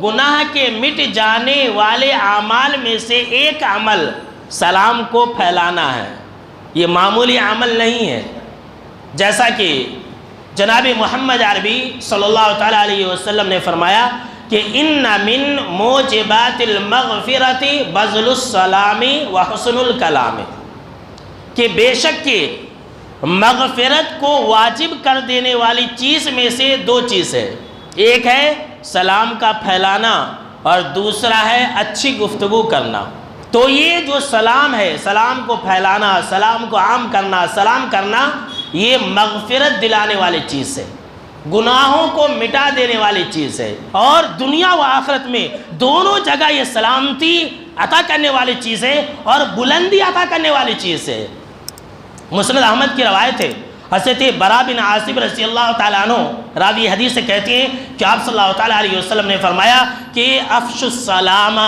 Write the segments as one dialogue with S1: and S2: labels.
S1: گناہ کے مٹ جانے والے اعمال میں سے ایک عمل سلام کو پھیلانا ہے۔ یہ معمولی عمل نہیں ہے، جیسا کہ جناب محمد عربی صلی اللہ تعالیٰ علیہ وسلم نے فرمایا کہ ان من موجبات المغفرت بذل السلام وحسن الکلام، کہ بے شک کہ مغفرت کو واجب کر دینے والی چیز میں سے دو چیز ہے، ایک ہے سلام کا پھیلانا اور دوسرا ہے اچھی گفتگو کرنا۔ تو یہ جو سلام ہے، سلام کو پھیلانا، سلام کو عام کرنا، سلام کرنا، یہ مغفرت دلانے والی چیز ہے، گناہوں کو مٹا دینے والی چیز ہے، اور دنیا و آخرت میں دونوں جگہ یہ سلامتی عطا کرنے والی چیز ہے اور بلندی عطا کرنے والی چیز ہے۔ مسند احمد کی روایت ہے، حضرت براء بن عازب رضی اللہ تعالیٰ عنہ راوی حدیث سے کہتے ہیں کہ آپ صلی اللہ تعالیٰ علیہ وسلم نے فرمایا کہ افشوا السلام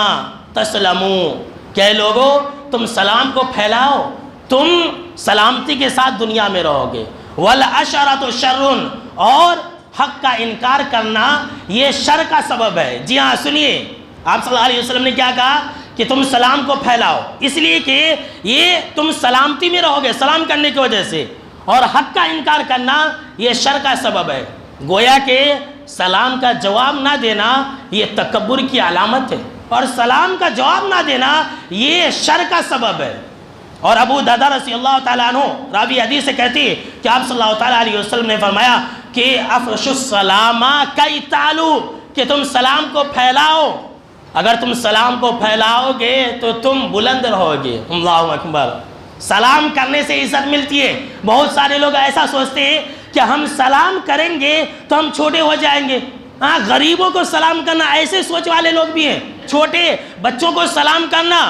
S1: تسلموا، کہ لوگو تم سلام کو پھیلاؤ، تم سلامتی کے ساتھ دنیا میں رہو گے۔ والعشرۃ شر، اور حق کا انکار کرنا یہ شر کا سبب ہے۔ جی ہاں سنیے، آپ صلی اللہ علیہ وسلم نے کیا کہا کہ تم سلام کو پھیلاؤ، اس لیے کہ یہ تم سلامتی میں رہو گے سلام کرنے کی وجہ سے، اور حق کا انکار کرنا یہ شر کا سبب ہے۔ گویا کہ سلام کا جواب نہ دینا یہ تکبر کی علامت ہے، اور سلام کا جواب نہ دینا یہ شر کا سبب ہے۔ اور ابو درداء رضی اللہ تعالیٰ عنہ راوی حدیث سے کہتی ہے کہ آپ صلی اللہ تعالیٰ علیہ وسلم نے فرمایا کہ افشوا السلام کی تعلو، کہ تم سلام کو پھیلاؤ، اگر تم سلام کو پھیلاؤ گے تو تم بلند رہو گے۔ اللہ اکبر۔ سلام کرنے سے عزت ملتی ہے۔ بہت سارے لوگ ایسا سوچتے ہیں کہ ہم سلام کریں گے تو ہم چھوٹے ہو جائیں گے۔ ہاں، غریبوں کو سلام کرنا، ایسے سوچ والے لوگ بھی ہیں۔ چھوٹے بچوں کو سلام کرنا،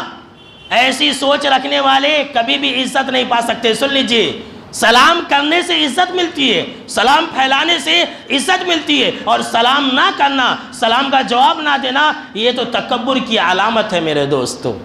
S1: ایسی سوچ رکھنے والے کبھی بھی عزت نہیں پا سکتے۔ سن لیجئے، سلام کرنے سے عزت ملتی ہے، سلام پھیلانے سے عزت ملتی ہے، اور سلام نہ کرنا، سلام کا جواب نہ دینا، یہ تو تکبر کی علامت ہے میرے دوستو۔